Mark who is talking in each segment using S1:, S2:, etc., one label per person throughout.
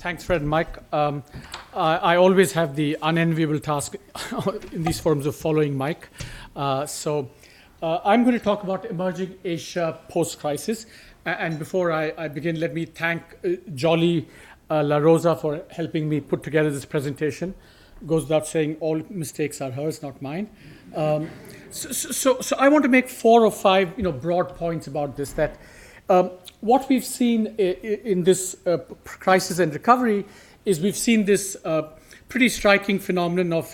S1: Thanks, Fred and Mike. I always have the unenviable task in these forums of following Mike. I'm going to talk about emerging Asia post-crisis. And before I begin, let me thank Jolly La Rosa for helping me put together this presentation. Goes without saying, all mistakes are hers, not mine. So I want to make 4 or 5 broad points about this. That what we've seen in this crisis and recovery is we've seen this pretty striking phenomenon of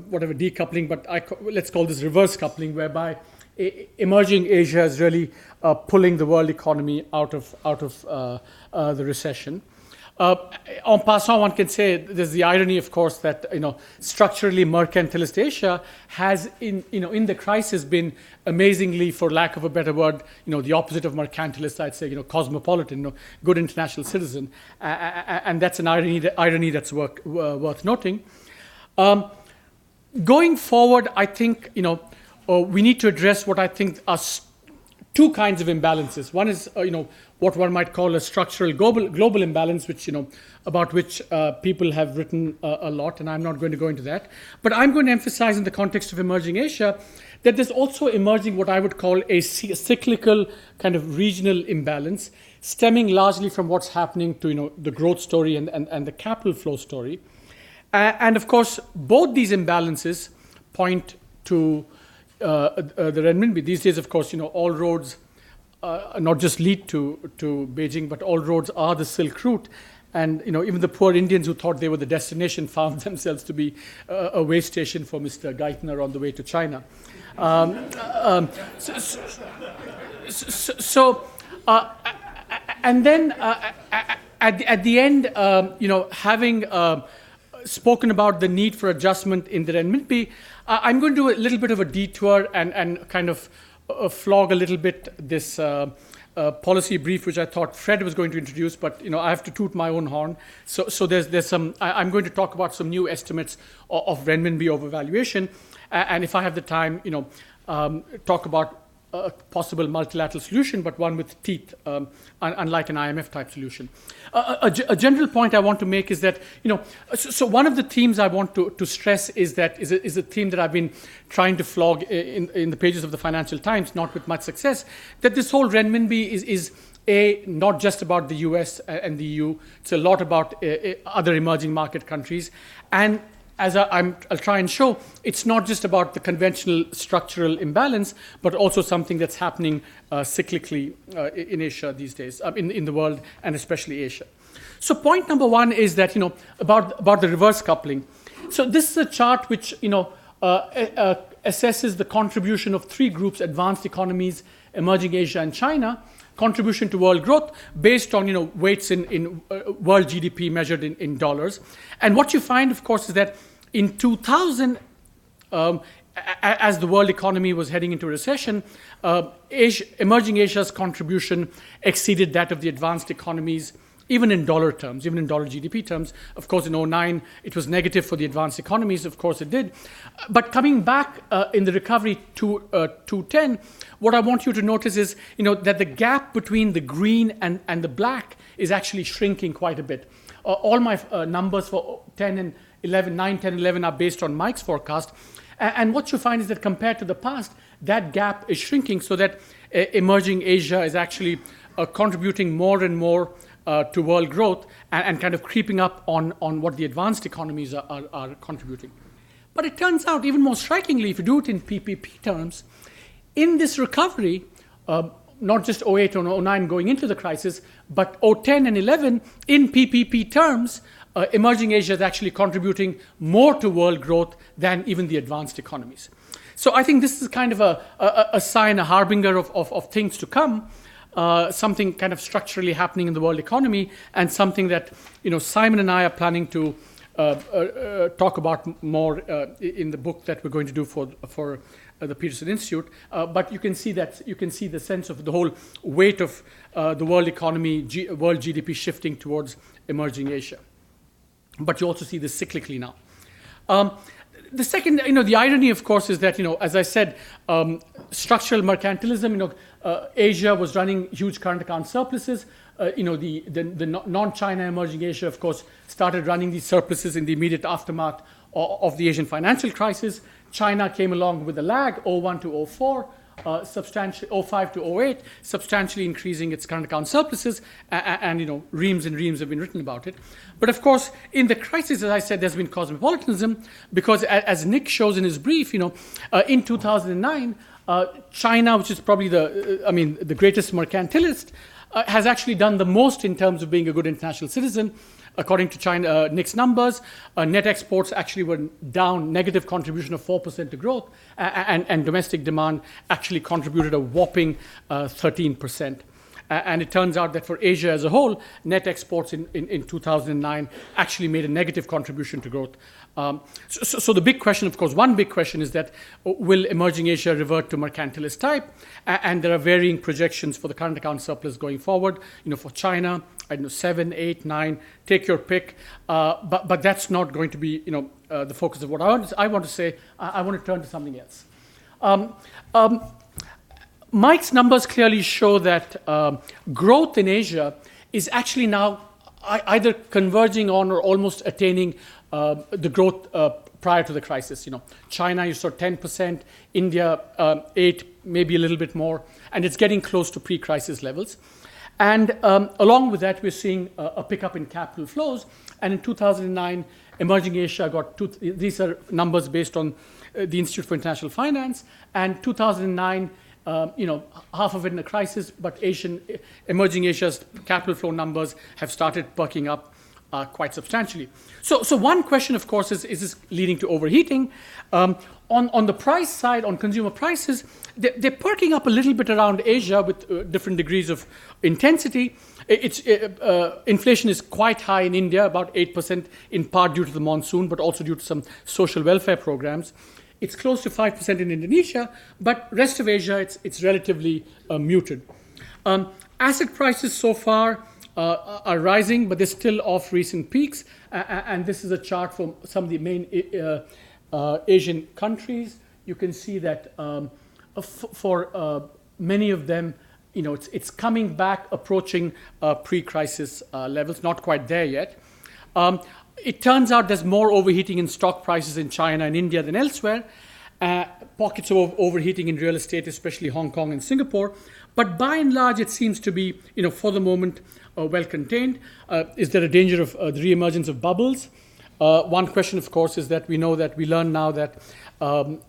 S1: whatever decoupling, but let's call this reverse coupling, whereby emerging Asia is really pulling the world economy out of the recession. En passant, one can say there's the irony, of course, that structurally mercantilist Asia has, in the crisis, been amazingly, for lack of a better word, the opposite of mercantilist. I'd say, cosmopolitan, good international citizen, and that's an irony that's worth noting. Going forward, I think we need to address what I think are 2 kinds of imbalances. One is what one might call a structural global imbalance, which about which people have written a lot, and I'm not going to go into that. But I'm going to emphasize in the context of emerging Asia that there's also emerging what I would call a cyclical kind of regional imbalance, stemming largely from what's happening to the growth story and the capital flow story. And of course, both these imbalances point to the Renminbi. These days, of course, all roads not just lead to Beijing, but all roads are the Silk Route. And even the poor Indians who thought they were the destination found themselves to be a way station for Mr. Geithner on the way to China. And then at the end, having spoken about the need for adjustment in the Renminbi, I'm going to do a little bit of a detour and kind of flog a little bit this policy brief, which I thought Fred was going to introduce, but I have to toot my own horn. So there's some. I'm going to talk about some new estimates of Renminbi overvaluation, and if I have the time, talk about a possible multilateral solution, but one with teeth, unlike an IMF type solution. A general point I want to make is that, so one of the themes I want to stress is a theme that I've been trying to flog in the pages of the Financial Times, not with much success, that this whole Renminbi is not just about the US and the EU, it's a lot about other emerging market countries. And as I'll try and show, it's not just about the conventional structural imbalance, but also something that's happening cyclically in Asia these days, in the world, and especially Asia. So point number 1 is that, about the reverse coupling. So this is a chart which, assesses the contribution of 3 groups: advanced economies, emerging Asia, and China, contribution to world growth based on weights in world GDP measured in dollars. And what you find, of course, is that in 2000, as the world economy was heading into recession, emerging Asia's contribution exceeded that of the advanced economies, even in dollar terms, even in dollar GDP terms. Of course, in 2009, it was negative for the advanced economies. Of course, it did. But coming back in the recovery to 2010, what I want you to notice is that the gap between the green and the black is actually shrinking quite a bit. All my numbers for 10 and 11, 9, 10, 11 are based on Mike's forecast. And what you find is that compared to the past, that gap is shrinking, so that emerging Asia is actually contributing more and more to world growth and kind of creeping up on what the advanced economies are contributing. But it turns out, even more strikingly, if you do it in PPP terms, in this recovery, not just 08 or 09 going into the crisis, but 010 and 11, in PPP terms, emerging Asia is actually contributing more to world growth than even the advanced economies. So I think this is kind of a sign, a harbinger of things to come, something kind of structurally happening in the world economy, and something that Simon and I are planning to talk about more in the book that we're going to do for the Peterson Institute. But you can see the sense of the whole weight of the world economy, world GDP shifting towards emerging Asia. But you also see this cyclically now. The second, the irony, of course, is that, as I said, structural mercantilism, Asia was running huge current account surpluses. the non-China emerging Asia, of course, started running these surpluses in the immediate aftermath of the Asian financial crisis. China came along with a lag, '01 to '04, substantially '05 to '08, substantially increasing its current account surpluses, and reams and reams have been written about it. But of course, in the crisis, as I said, there's been cosmopolitanism because, as Nick shows in his brief, in 2009, China, which is probably the greatest mercantilist, has actually done the most in terms of being a good international citizen. According to China, Nick's numbers, net exports actually were down, negative contribution of 4% to growth, and domestic demand actually contributed a whopping 13%. And it turns out that for Asia as a whole, net exports in 2009 actually made a negative contribution to growth. So the big question, of course, one big question is that will emerging Asia revert to mercantilist type? And there are varying projections for the current account surplus going forward. For China, 7, 8, 9, take your pick. But that's not going to be the focus of what I want to say. I want to turn to something else. Mike's numbers clearly show that growth in Asia is actually now either converging on or almost attaining the growth prior to the crisis. China, you saw 10%, India 8%, maybe a little bit more, and it's getting close to pre-crisis levels. And along with that, we're seeing a pickup in capital flows. And in 2009, emerging Asia got these are numbers based on the Institute for International Finance, and 2009. Half of it in a crisis, but emerging Asia's capital flow numbers have started perking up quite substantially. So one question, of course, is this leading to overheating? On the price side, on consumer prices, they're perking up a little bit around Asia with different degrees of intensity. Inflation is quite high in India, about 8%, in part due to the monsoon, but also due to some social welfare programs. It's close to 5% in Indonesia, but rest of Asia, it's relatively muted. Asset prices so far are rising, but they're still off recent peaks. And this is a chart from some of the main Asian countries. You can see that for many of them, it's coming back, approaching pre-crisis levels, not quite there yet. It turns out there's more overheating in stock prices in China and India than elsewhere. Pockets of overheating in real estate, especially Hong Kong and Singapore. But by and large, it seems to be, for the moment, well contained. Is there a danger of the reemergence of bubbles? One question, of course, is that we learn now that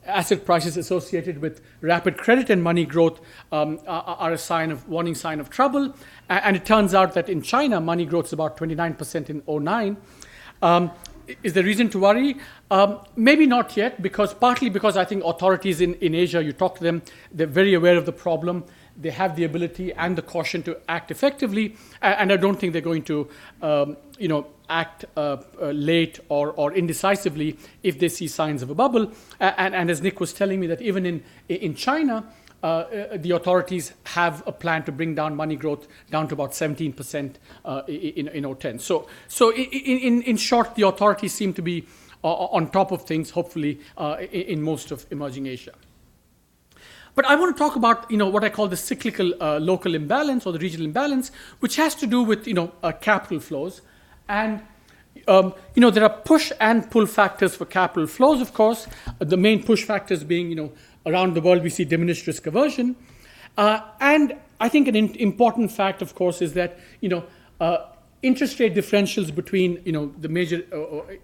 S1: asset prices associated with rapid credit and money growth are a warning sign of trouble. And it turns out that in China, money growth is about 29% in 2009. Is there reason to worry? Maybe not yet, partly because I think authorities in Asia, you talk to them, they're very aware of the problem. They have the ability and the caution to act effectively, and I don't think they're going to, act late or indecisively if they see signs of a bubble. And as Nick was telling me, that even in China, the authorities have a plan to bring down money growth down to about 17% in 2010. So in short, the authorities seem to be on top of things, hopefully, in most of emerging Asia. But I want to talk about what I call the cyclical local imbalance or the regional imbalance, which has to do with capital flows. And there are push and pull factors for capital flows, of course. The main push factors being around the world we see diminished risk aversion. And I think an important fact, of course, is that interest rate differentials between the major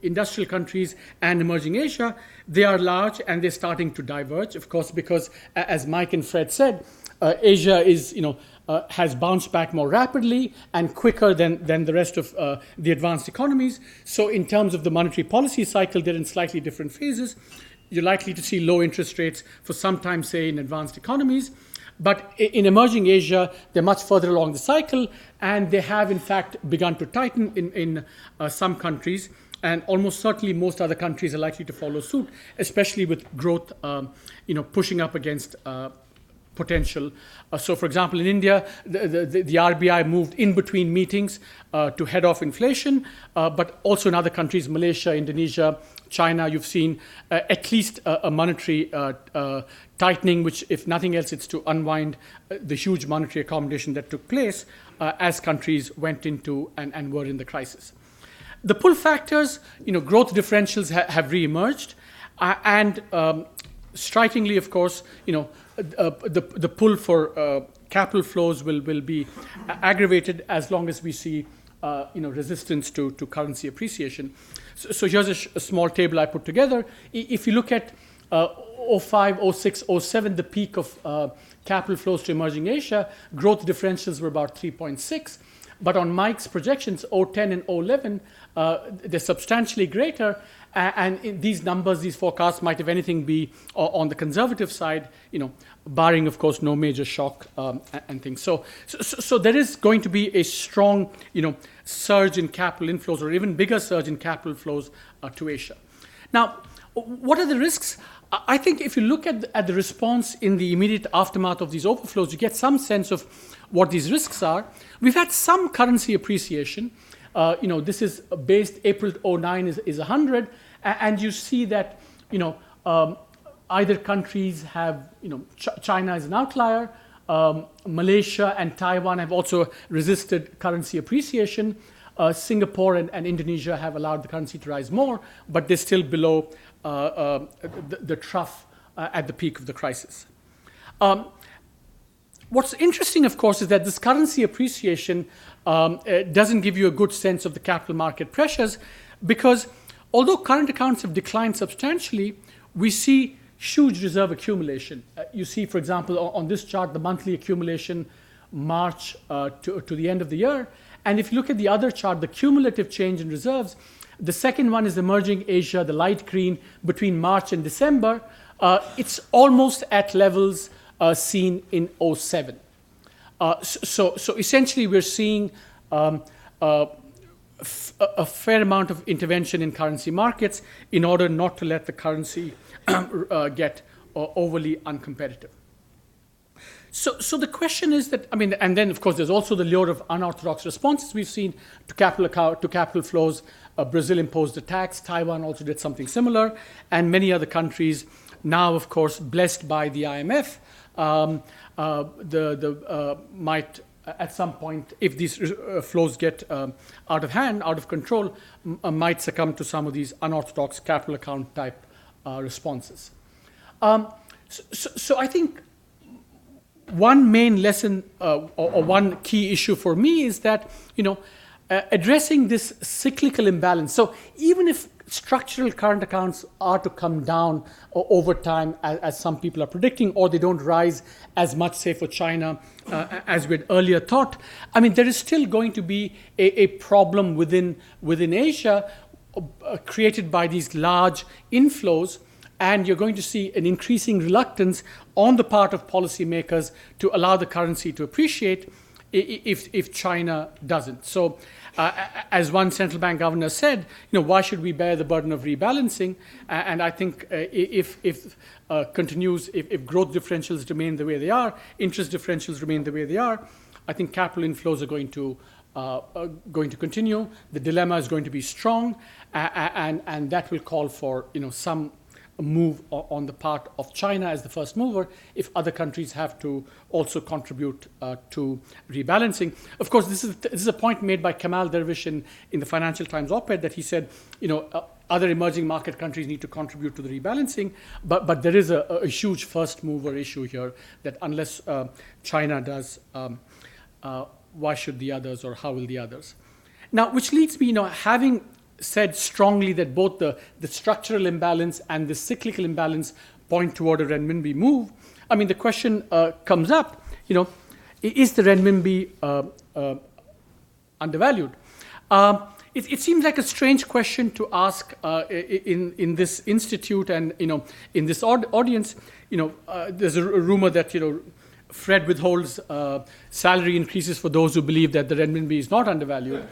S1: industrial countries and emerging Asia, they are large and they're starting to diverge, of course, because as Mike and Fred said, Asia is has bounced back more rapidly and quicker than the rest of the advanced economies. So in terms of the monetary policy cycle, they're in slightly different phases. You're likely to see low interest rates for some time, say, in advanced economies. But in emerging Asia, they're much further along the cycle, and they have, in fact, begun to tighten in some countries. And almost certainly most other countries are likely to follow suit, especially with growth, pushing up against potential. So, for example, in India, the RBI moved in between meetings to head off inflation, but also in other countries, Malaysia, Indonesia, China, you've seen at least a monetary tightening, which, if nothing else, it's to unwind the huge monetary accommodation that took place as countries went into and were in the crisis. The pull factors, growth differentials have re-emerged, and strikingly, of course, the pull for capital flows will be aggravated as long as we see resistance to currency appreciation. So here's a small table I put together. If you look at 05, 06, 07, the peak of capital flows to emerging Asia, growth differentials were about 3.6. But on Mike's projections, 010 and 011, they're substantially greater. And in these numbers, these forecasts might, if anything, be on the conservative side, barring, of course, no major shock and things. So there is going to be a strong, surge in capital inflows, or even bigger surge in capital flows to Asia. Now, what are the risks? I think if you look at the response in the immediate aftermath of these overflows, you get some sense of what these risks are. We've had some currency appreciation. This is based April 09 is 100, and you see that either countries have China is an outlier. Malaysia and Taiwan have also resisted currency appreciation. Singapore and Indonesia have allowed the currency to rise more, but they're still below the trough at the peak of the crisis. What's interesting, of course, is that this currency appreciation doesn't give you a good sense of the capital market pressures, because although current accounts have declined substantially, we see huge reserve accumulation. You see, for example, on this chart, the monthly accumulation March to the end of the year. And if you look at the other chart, the cumulative change in reserves, the second one is emerging Asia, the light green, between March and December. It's almost at levels seen in 07. So essentially, we're seeing a fair amount of intervention in currency markets in order not to let the currency get overly uncompetitive. So the question is that, and then of course there's also the lure of unorthodox responses we've seen to capital flows. Brazil imposed a tax, Taiwan also did something similar, and many other countries now, of course, blessed by the IMF, might at some point, if these flows get out of hand, out of control, might succumb to some of these unorthodox capital account type responses. So I think one main lesson or one key issue for me is that, addressing this cyclical imbalance. So even if structural current accounts are to come down over time, as some people are predicting, or they don't rise as much, say, for China, as we had earlier thought, there is still going to be a problem within Asia created by these large inflows, and you're going to see an increasing reluctance on the part of policymakers to allow the currency to appreciate if China doesn't. So, as one central bank governor said, why should we bear the burden of rebalancing? And I think if growth differentials remain the way they are, interest differentials remain the way they are, I think capital inflows are going to continue. The dilemma is going to be strong, and that will call for some move on the part of China as the first mover if other countries have to also contribute to rebalancing. Of course, this is a point made by Kamal Dervish in the Financial Times op-ed that he said, other emerging market countries need to contribute to the rebalancing, but there is a huge first mover issue here that unless China does, why should the others, or how will the others? Now, which leads me, having said strongly that both the structural imbalance and the cyclical imbalance point toward a Renminbi move, the question comes up, is the Renminbi undervalued? It seems like a strange question to ask in this institute and in this audience. There's a rumor that Fred withholds salary increases for those who believe that the Renminbi is not undervalued.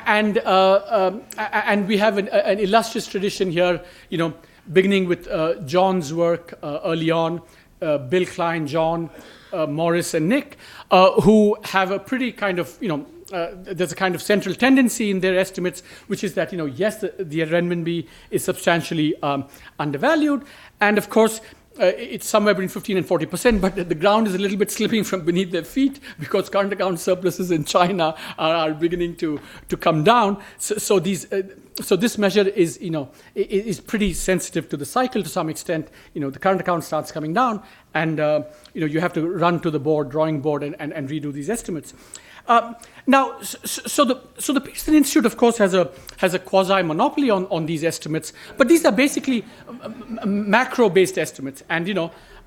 S1: And we have an illustrious tradition here, beginning with John's work early on Bill, Klein, John, Morris, and Nick, who have a pretty kind of, there's a kind of central tendency in their estimates, which is that, yes, the renminbi is substantially undervalued. And of course, it's somewhere between 15 and 40%, but the ground is a little bit slipping from beneath their feet because current account surpluses in China are beginning to come down. So this measure is, is pretty sensitive to the cycle to some extent. The current account starts coming down, and you have to run to the drawing board, and redo these estimates. Now, the Peterson Institute, of course, has a quasi monopoly on these estimates, but these are basically macro-based estimates, and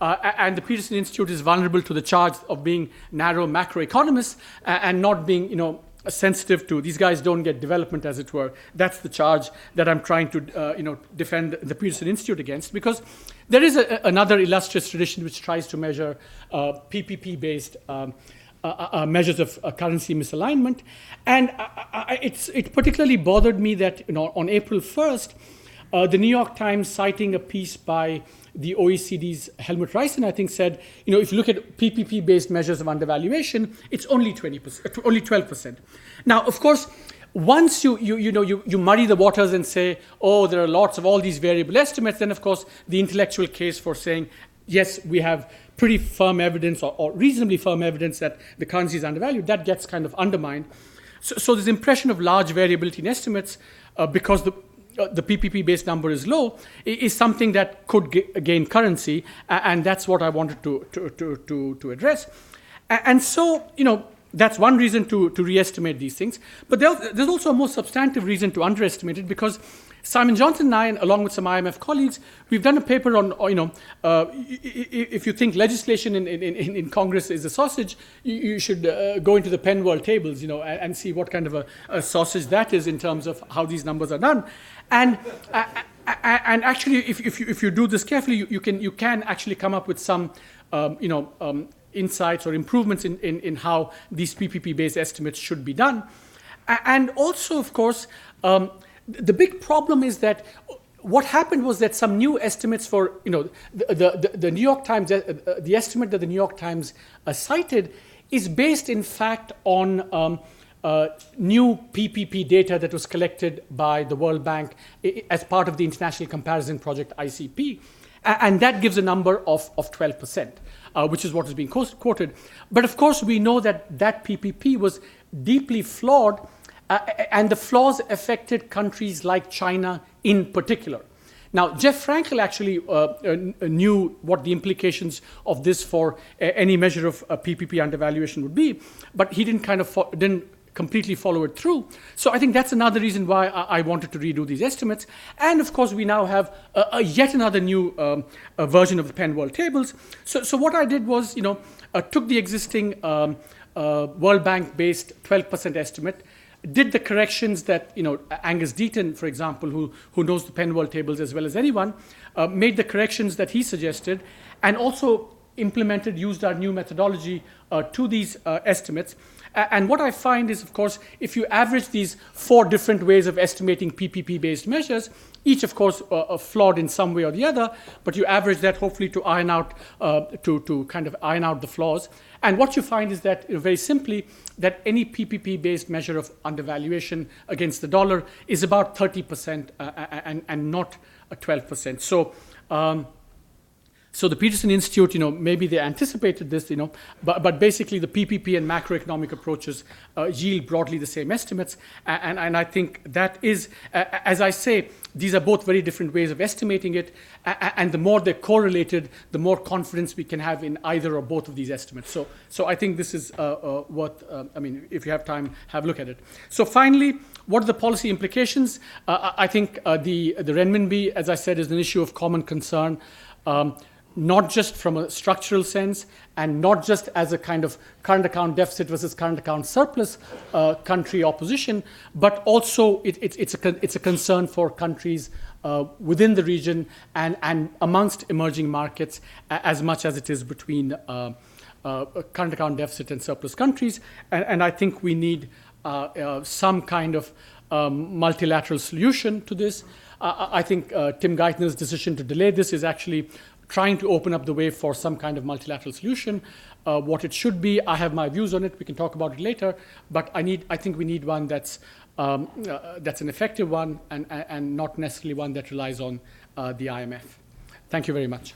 S1: and the Peterson Institute is vulnerable to the charge of being narrow macroeconomists and not being sensitive to, these guys don't get development, as it were. That's the charge that I'm trying to defend the Peterson Institute against, because there is another illustrious tradition which tries to measure PPP-based measures of currency misalignment. And it particularly bothered me that on April 1st, the New York Times, citing a piece by the OECD's Helmut Reisen, I think, said, if you look at PPP-based measures of undervaluation, it's only 12%. Now, of course, once you muddy the waters and say, oh, there are lots of all these variable estimates, then of course the intellectual case for saying, yes, we have pretty firm evidence or reasonably firm evidence that the currency is undervalued, that gets kind of undermined. So this impression of large variability in estimates because the PPP-based number is low is something that could gain currency, and that's what I wanted to address. And so, that's one reason to re-estimate these things. But there's also a more substantive reason to underestimate it, because Simon Johnson and I, along with some IMF colleagues, we've done a paper on, if you think legislation in Congress is a sausage, you should go into the Penn World tables, and see what kind of a sausage that is in terms of how these numbers are done. And actually, if you do this carefully, you can actually come up with some, insights or improvements in how these PPP-based estimates should be done. And also, of course, the big problem is that what happened was that some new estimates for, the New York Times, the estimate that the New York Times cited is based, in fact, on new PPP data that was collected by the World Bank as part of the International Comparison Project, ICP. And that gives a number of 12%, which is what is being quoted. But of course, we know that PPP was deeply flawed, and the flaws affected countries like China in particular. Now, Jeff Frankel actually knew what the implications of this for any measure of PPP undervaluation would be, but he didn't didn't completely follow it through. So I think that's another reason why I wanted to redo these estimates. And of course, we now have yet another new version of the Penn World tables. So what I did was, took the existing World Bank-based 12% estimate, did the corrections that, Angus Deaton, for example, who knows the Penn World tables as well as anyone, made the corrections that he suggested, and also used our new methodology to these estimates. And what I find is, of course, if you average these 4 different ways of estimating PPP-based measures, each, of course, flawed in some way or the other, but you average that hopefully to iron out, to kind of iron out the flaws. And what you find is that, very simply, that any PPP-based measure of undervaluation against the dollar is about 30% and not 12%. So the Peterson Institute, maybe they anticipated this, but basically the PPP and macroeconomic approaches yield broadly the same estimates. And I think that is, as I say, these are both very different ways of estimating it. And the more they're correlated, the more confidence we can have in either or both of these estimates. So I think this is worth, if you have time, have a look at it. So finally, what are the policy implications? I think the renminbi, as I said, is an issue of common concern. Not just from a structural sense, and not just as a kind of current account deficit versus current account surplus country opposition, but also it's a concern for countries within the region and amongst emerging markets as much as it is between current account deficit and surplus countries. And I think we need some kind of multilateral solution to this. I think Tim Geithner's decision to delay this is actually trying to open up the way for some kind of multilateral solution. What it should be, I have my views on it. We can talk about it later. But I think we need one that's an effective one and not necessarily one that relies on the IMF. Thank you very much.